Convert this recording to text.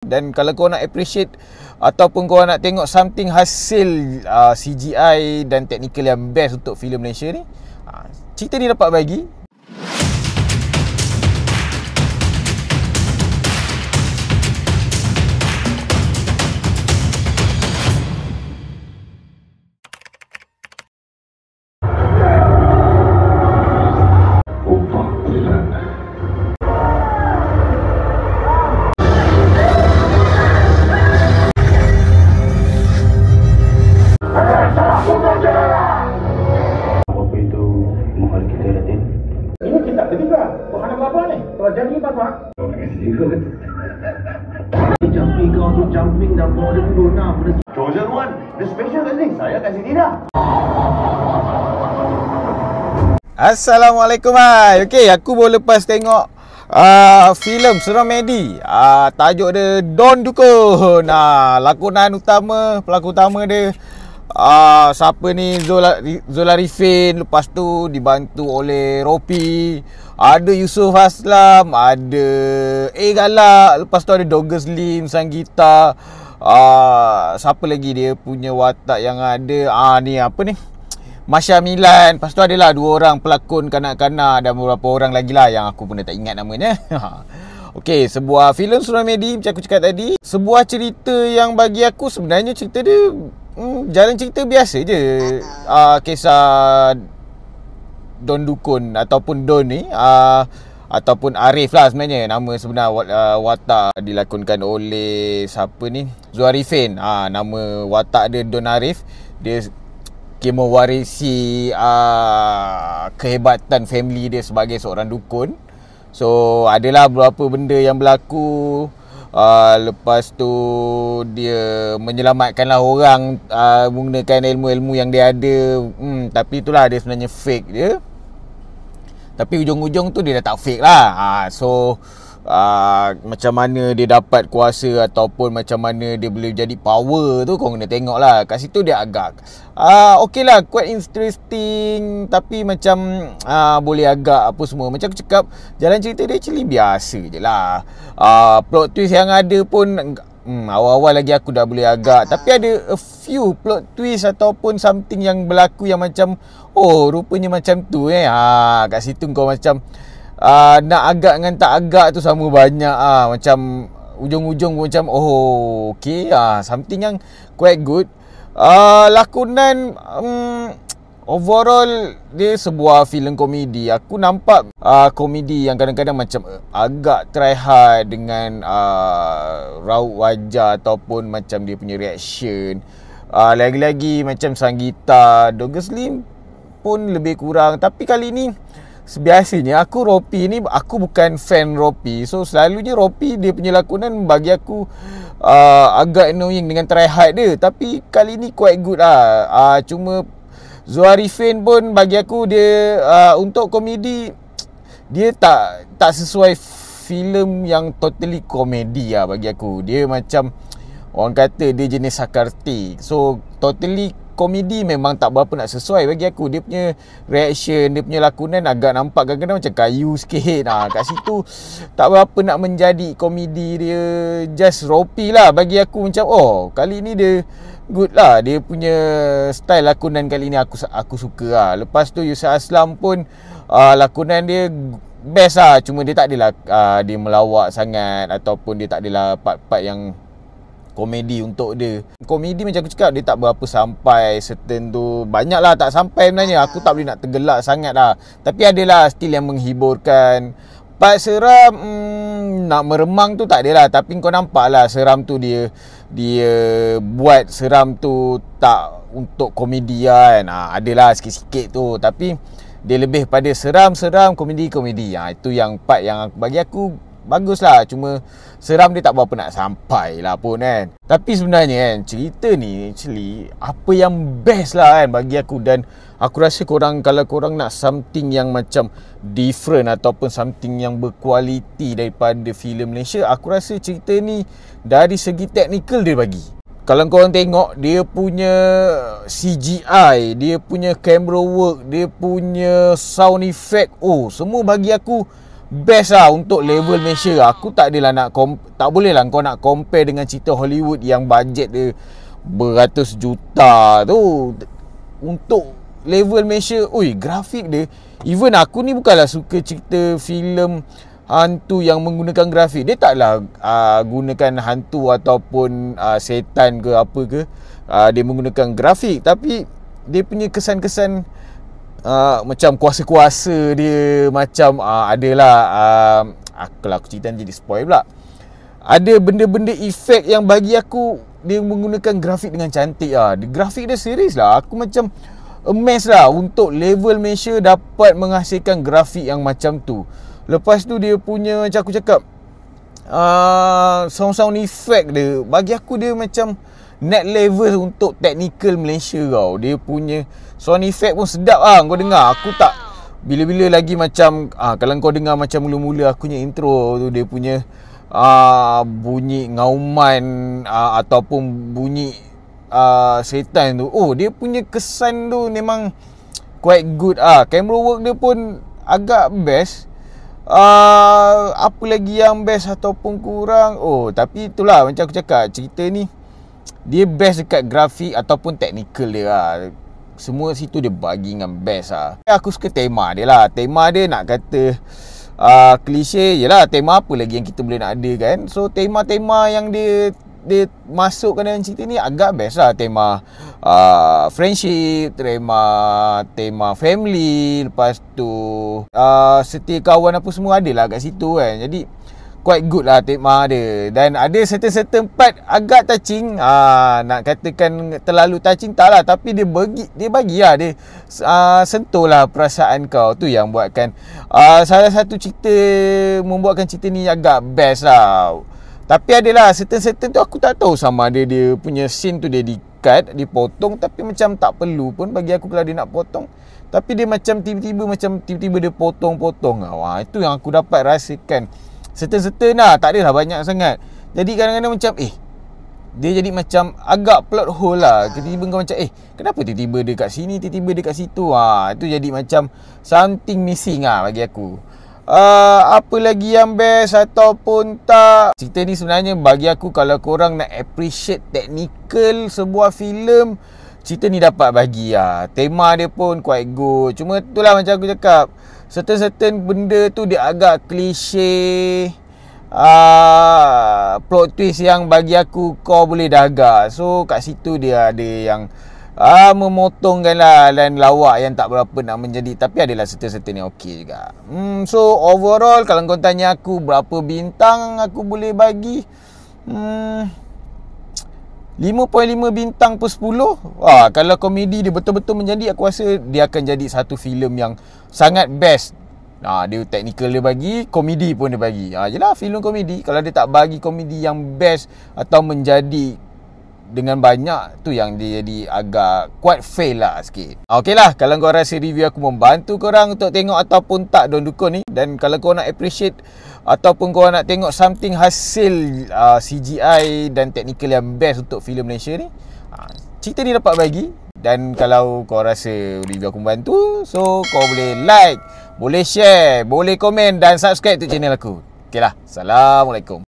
Dan kalau kau nak appreciate ataupun kau nak tengok something hasil CGI dan technical yang best untuk filem Malaysia ni, cerita ni dapat bagi. Chosen one, the special guest saya kasih tidak. Assalamualaikum hai. Okey, aku baru lepas tengok filem Suramedi. Tajuk dia Don Dukun. Lakonan utama, pelakon utama dia siapa ni, Zola Arifin. Lepas tu dibantu oleh Ropi, ada Yusof Aslam, ada Galak. Lepas tu ada Dogger Slim, Sanggita. Siapa lagi dia punya watak yang ada? Ni apa ni? Masya Milan. Lepas tu adalah 2 orang pelakon kanak-kanak dan beberapa orang lagi lah yang aku pun dah tak ingat namanya. Okey, sebuah filem Suramedi macam aku cakap tadi. Sebuah cerita yang bagi aku sebenarnya cerita dia jalan cerita biasa je. Kisah Don Dukun ataupun Don ni, ataupun Arif lah sebenarnya nama sebenar. Watak dilakonkan oleh siapa ni, Zola Arifin. Nama watak dia Don Arif. Dia mewarisi kehebatan family dia sebagai seorang dukun. So adalah beberapa benda yang berlaku. Lepas tu dia menyelamatkanlah orang menggunakan ilmu-ilmu yang dia ada. Tapi itulah dia sebenarnya fake dia. Tapi ujung-ujung tu dia dah tak fake lah. Macam mana dia dapat kuasa ataupun macam mana dia boleh jadi power tu kau kena tengok lah. Kat situ dia agak okey lah, quite interesting. Tapi macam boleh agak apa semua. Macam aku cakap, jalan cerita dia actually biasa je lah. Plot twist yang ada pun awal-awal lagi aku dah boleh agak. Tapi ada a few plot twist ataupun something yang berlaku yang macam rupanya macam tu kat situ kau macam nak agak dengan tak agak tu sama banyak. Macam ujung-ujung macam okay, something yang quite good. Lakonan overall dia sebuah filem komedi. Aku nampak komedi yang kadang-kadang macam agak try hard dengan raut wajah ataupun macam dia punya reaction. Lagi-lagi macam Sanggita, Dogger Slim pun lebih kurang. Tapi kali ni biasanya Ropi ni, aku bukan fan Ropi. So selalunya Ropi dia punya lakonan bagi aku agak annoying dengan try hard dia. Tapi kali ni quite good lah. Cuma Zola Arifin pun bagi aku dia untuk komedi dia tak sesuai filem yang totally komedi lah bagi aku. Dia macam orang kata dia jenis sarkastik. So totally komedi memang tak berapa nak sesuai bagi aku. Dia punya reaction, dia punya lakonan agak nampak kadang-kadang macam kayu sikit. Kat situ tak berapa nak menjadi komedi. Dia just Ropi lah bagi aku. Macam kali ni dia good lah. Dia punya style lakonan kali ni aku suka lah. Lepas tu Yusof Aslam pun lakonan dia best lah. Cuma dia tak adalah dia melawak sangat ataupun dia tak adalah part-part yang komedi untuk dia. Komedi macam aku cakap, dia tak berapa sampai certain tu. Banyak lah tak sampai sebenarnya. Aku tak boleh nak tergelak sangat lah. Tapi adalah still yang menghiburkan. Part seram nak meremang tu tak adalah. Tapi kau nampak lah seram tu dia buat seram tu tak untuk komedi kan. Adalah sikit-sikit tu. Tapi dia lebih pada seram-seram, komedi-komedi. Itu yang part yang bagi aku bagus lah. Cuma seram dia tak berapa nak sampai lah pun kan. Tapi sebenarnya kan, cerita ni actually apa yang best lah kan bagi aku. Dan aku rasa kalau korang nak something yang macam different ataupun something yang berkualiti daripada filem Malaysia, aku rasa cerita ni dari segi teknikal dia bagi. Kalau korang tengok dia punya CGI, dia punya camera work, dia punya sound effect, semua bagi aku best lah untuk level Malaysia. Aku tak adalah tak boleh lah kau nak compare dengan cerita Hollywood yang bajet dia beratus juta tu. Untuk level Malaysia, grafik dia, even aku ni bukanlah suka cerita filem hantu yang menggunakan grafik. Dia taklah gunakan hantu ataupun setan ke apa ke, dia menggunakan grafik, tapi dia punya kesan-kesan macam kuasa-kuasa dia, macam adalah kalau aku cerita jadi spoil pula. Ada benda-benda efek yang bagi aku dia menggunakan grafik dengan cantik lah. Grafik dia serius lah. Aku macam amazed lah untuk level Malaysia dapat menghasilkan grafik yang macam tu. Lepas tu dia punya, macam aku cakap, sound effect dia, bagi aku dia macam next level untuk technical Malaysia tau. Dia punya sound effect pun sedap lah kau dengar. Aku tak bila-bila lagi macam kalau kau dengar macam mula-mula aku punya intro tu, dia punya bunyi ngauman ataupun bunyi setan tu, dia punya kesan tu memang quite good. Camera work dia pun agak best. Apa lagi yang best ataupun kurang? Tapi itulah macam aku cakap, cerita ni dia best dekat grafik ataupun technical dia lah. Semua situ dia bagi dengan best lah. Aku suka tema dia lah. Tema dia nak kata klise je lah. Tema apa lagi yang kita boleh nak ada kan. So tema-tema yang dia masukkan dalam cerita ni agak best lah. Tema friendship, tema family, lepas tu setia kawan apa semua ada lah kat situ kan. Jadi quite good lah tema dia. Dan ada certain part agak touching. Nak katakan terlalu touching tak lah, tapi dia bagi lah, dia sentuh lah perasaan kau. Tu yang buatkan salah satu cerita, membuatkan cerita ni agak best lah. Tapi adalah certain tu aku tak tahu sama ada dia punya scene tu dia di-cut, dipotong, tapi macam tak perlu pun bagi aku kalau dia nak potong. Tapi dia macam tiba-tiba dia potong-potong. Itu yang aku dapat rasakan. Certain lah, tak adalah banyak sangat. Jadi kadang-kadang macam dia jadi macam agak plot hole lah. Tiba-tiba kau macam kenapa tiba-tiba dia kat sini, tiba-tiba dia kat situ. Itu jadi macam something missing lah bagi aku. Apa lagi yang best ataupun tak, cerita ni sebenarnya bagi aku, kalau korang nak appreciate technical sebuah filem, cerita ni dapat bagi lah. Tema dia pun quite good. Cuma itulah macam aku cakap, certain benda tu dia agak klise, plot twist yang bagi aku kau boleh dagak. So kat situ dia ada yang memotongkan lah, dan lawak yang tak berapa nak menjadi. Tapi adalah certain yang okey juga. So overall kalau kau tanya aku berapa bintang aku boleh bagi, 5.5 bintang per 10. Kalau komedi dia betul-betul menjadi, aku rasa dia akan jadi satu filem yang sangat best. Dia technical dia bagi, komedi pun dia bagi. Yelah, filem komedi. Kalau dia tak bagi komedi yang best atau menjadi dengan banyak, tu yang dia jadi agak quite fail lah sikit. Okey lah, kalau kau rasa review aku membantu korang untuk tengok ataupun tak, don't dukung ni. Dan kalau kau nak appreciate ataupun kau nak tengok something hasil CGI dan technical yang best untuk filem Malaysia ni, cerita ni dapat bagi. Dan kalau kau rasa review aku membantu, so kau boleh like, boleh share, boleh komen dan subscribe tu channel aku. Okey lah, Assalamualaikum.